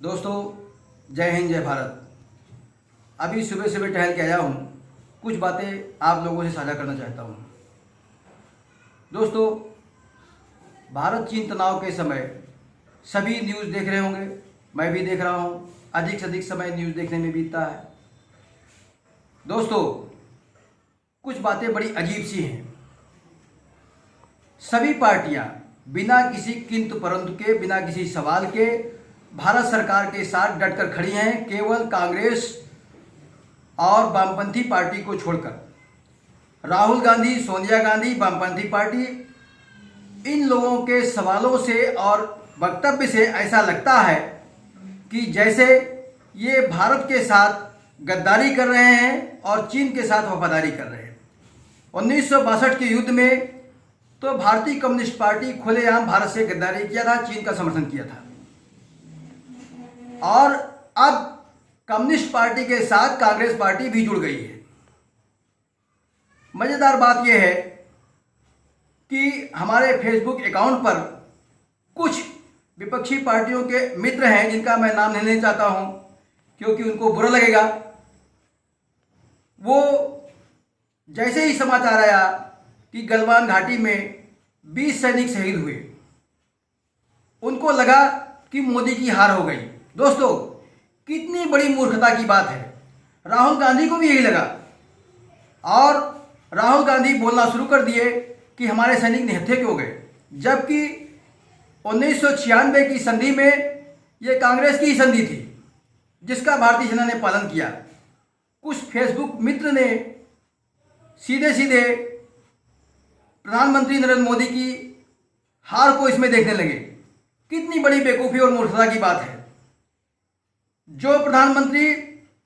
दोस्तों, जय हिंद जय भारत। अभी सुबह सुबह टहल के आया हूँ। कुछ बातें आप लोगों से साझा करना चाहता हूँ। दोस्तों, भारत चीन तनाव के समय सभी न्यूज़ देख रहे होंगे, मैं भी देख रहा हूँ। अधिक से अधिक समय न्यूज़ देखने में बीतता है। दोस्तों, कुछ बातें बड़ी अजीब सी हैं। सभी पार्टियां बिना किसी किंतु परंतु के, बिना किसी सवाल के भारत सरकार के साथ डटकर खड़ी हैं, केवल कांग्रेस और वामपंथी पार्टी को छोड़कर। राहुल गांधी, सोनिया गांधी, वामपंथी पार्टी, इन लोगों के सवालों से और वक्तव्य से ऐसा लगता है कि जैसे ये भारत के साथ गद्दारी कर रहे हैं और चीन के साथ वफादारी कर रहे हैं। 1962 के युद्ध में तो भारतीय कम्युनिस्ट पार्टी खुलेआम भारत से गद्दारी किया था, चीन का समर्थन किया था। और अब कम्युनिस्ट पार्टी के साथ कांग्रेस पार्टी भी जुड़ गई है। मजेदार बात यह है कि हमारे फेसबुक अकाउंट पर कुछ विपक्षी पार्टियों के मित्र हैं, जिनका मैं नाम लेना चाहता हूं क्योंकि उनको बुरा लगेगा। वो जैसे ही समाचार आया कि गलवान घाटी में 20 सैनिक शहीद हुए, उनको लगा कि मोदी की हार हो गई। दोस्तों, कितनी बड़ी मूर्खता की बात है। राहुल गांधी को भी यही लगा और राहुल गांधी बोलना शुरू कर दिए कि हमारे सैनिक निहत्थे क्यों गए, जबकि 1996 की संधि में ये कांग्रेस की ही संधि थी जिसका भारतीय सेना ने पालन किया। कुछ फेसबुक मित्र ने सीधे सीधे प्रधानमंत्री नरेंद्र मोदी की हार को इसमें देखने लगे। कितनी बड़ी बेवकूफ़ी और मूर्खता की बात है। जो प्रधानमंत्री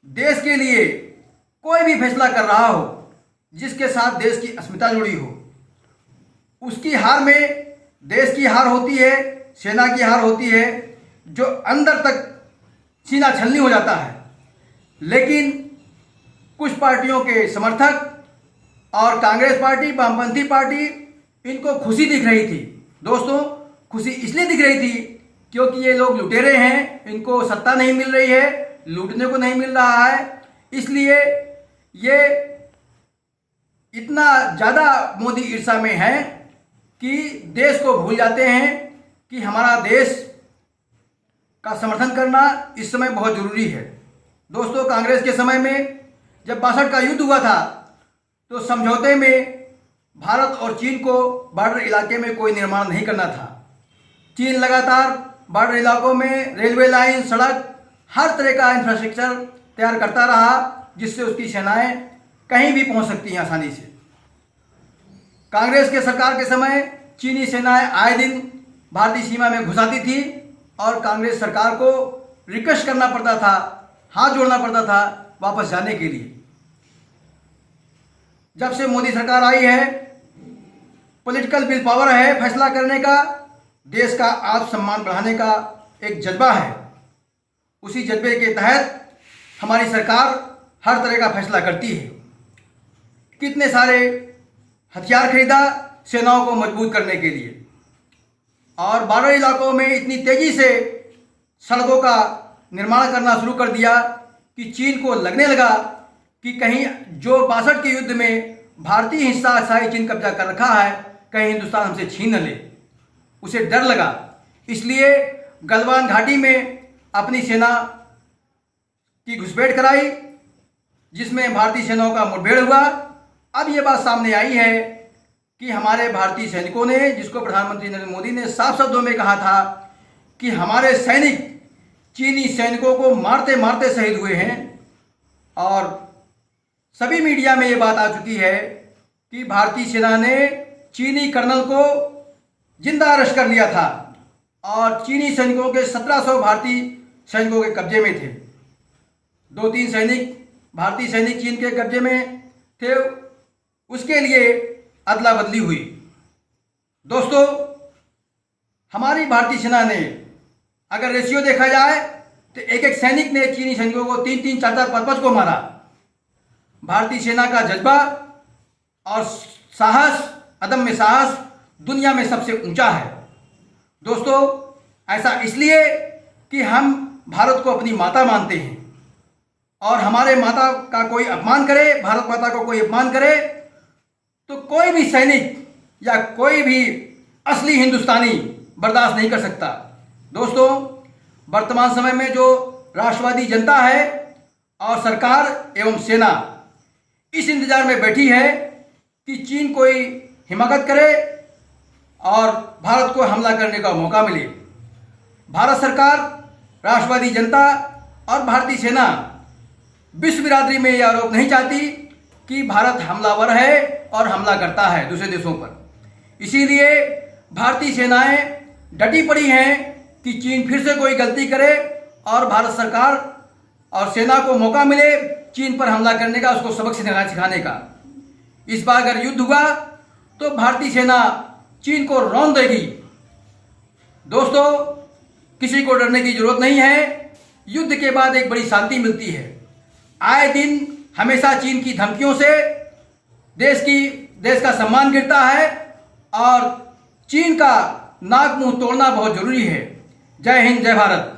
देश के लिए कोई भी फैसला कर रहा हो, जिसके साथ देश की अस्मिता जुड़ी हो, उसकी हार में देश की हार होती है, सेना की हार होती है, जो अंदर तक सीना छलनी हो जाता है। लेकिन कुछ पार्टियों के समर्थक और कांग्रेस पार्टी, वामपंथी पार्टी, इनको खुशी दिख रही थी। दोस्तों, खुशी इसलिए दिख रही थी क्योंकि ये लोग लुटेरे हैं, इनको सत्ता नहीं मिल रही है, लूटने को नहीं मिल रहा है, इसलिए ये इतना ज़्यादा मोदी ईर्ष्या में है कि देश को भूल जाते हैं कि हमारा देश का समर्थन करना इस समय बहुत ज़रूरी है। दोस्तों, कांग्रेस के समय में जब 62 का युद्ध हुआ था तो समझौते में भारत और चीन को बॉर्डर इलाके में कोई निर्माण नहीं करना था। चीन लगातार बॉर्डर इलाकों में रेलवे लाइन, सड़क, हर तरह का इंफ्रास्ट्रक्चर तैयार करता रहा, जिससे उसकी सेनाएं कहीं भी पहुंच सकती हैं आसानी से। कांग्रेस के सरकार के समय चीनी सेनाएं आए दिन भारतीय सीमा में घुस आती थी और कांग्रेस सरकार को रिक्वेस्ट करना पड़ता था, हाथ जोड़ना पड़ता था वापस जाने के लिए। जब से मोदी सरकार आई है, पॉलिटिकल विल पावर है, फैसला करने का, देश का आत्मसम्मान बढ़ाने का एक जज्बा है। उसी जज्बे के तहत हमारी सरकार हर तरह का फैसला करती है। कितने सारे हथियार खरीदा सेनाओं को मजबूत करने के लिए, और बॉर्डर इलाकों में इतनी तेजी से सड़कों का निर्माण करना शुरू कर दिया कि चीन को लगने लगा कि कहीं जो 62 के युद्ध में भारतीय हिस्सा शाही चीन कब्जा कर रखा है, कहीं हिंदुस्तान हमसे छीन न ले। उसे डर लगा, इसलिए गलवान घाटी में अपनी सेना की घुसपैठ कराई, जिसमें भारतीय सेनाओं का मुठभेड़ हुआ। अब ये बात सामने आई है कि हमारे भारतीय सैनिकों ने, जिसको प्रधानमंत्री नरेंद्र मोदी ने साफ शब्दों में कहा था कि हमारे सैनिक चीनी सैनिकों को मारते मारते शहीद हुए हैं, और सभी मीडिया में ये बात आ चुकी है कि भारतीय सेना ने चीनी कर्नल को जिंदा अरेस्ट कर लिया था और चीनी सैनिकों के 1700 भारतीय सैनिकों के कब्जे में थे। 2-3 सैनिक भारतीय सैनिक चीन के कब्जे में थे, उसके लिए अदला बदली हुई। दोस्तों, हमारी भारतीय सेना ने, अगर रेशियो देखा जाए तो एक सैनिक ने चीनी सैनिकों को 3-3, 4-4, 5-5 को मारा। भारतीय सेना का जज्बा और साहस, अदम्य साहस दुनिया में सबसे ऊंचा है। दोस्तों, ऐसा इसलिए कि हम भारत को अपनी माता मानते हैं और हमारे माता का कोई अपमान करे, भारत माता को कोई अपमान करे, तो कोई भी सैनिक या कोई भी असली हिंदुस्तानी बर्दाश्त नहीं कर सकता। दोस्तों, वर्तमान समय में जो राष्ट्रवादी जनता है और सरकार एवं सेना इस इंतजार में बैठी है कि चीन कोई हिमाकत करे और भारत को हमला करने का मौका मिले। भारत सरकार, राष्ट्रवादी जनता और भारतीय सेना विश्व बिरादरी में यह आरोप नहीं चाहती कि भारत हमलावर है और हमला करता है दूसरे देशों पर। इसीलिए भारतीय सेनाएं डटी पड़ी हैं कि चीन फिर से कोई गलती करे और भारत सरकार और सेना को मौका मिले चीन पर हमला करने का, उसको सबक सिखाने का। इस बार अगर युद्ध हुआ तो भारतीय सेना चीन को रौंद देगी। दोस्तों, किसी को डरने की जरूरत नहीं है। युद्ध के बाद एक बड़ी शांति मिलती है। आए दिन हमेशा चीन की धमकियों से देश का सम्मान गिरता है और चीन का नाक मुंह तोड़ना बहुत जरूरी है। जय हिंद, जय भारत।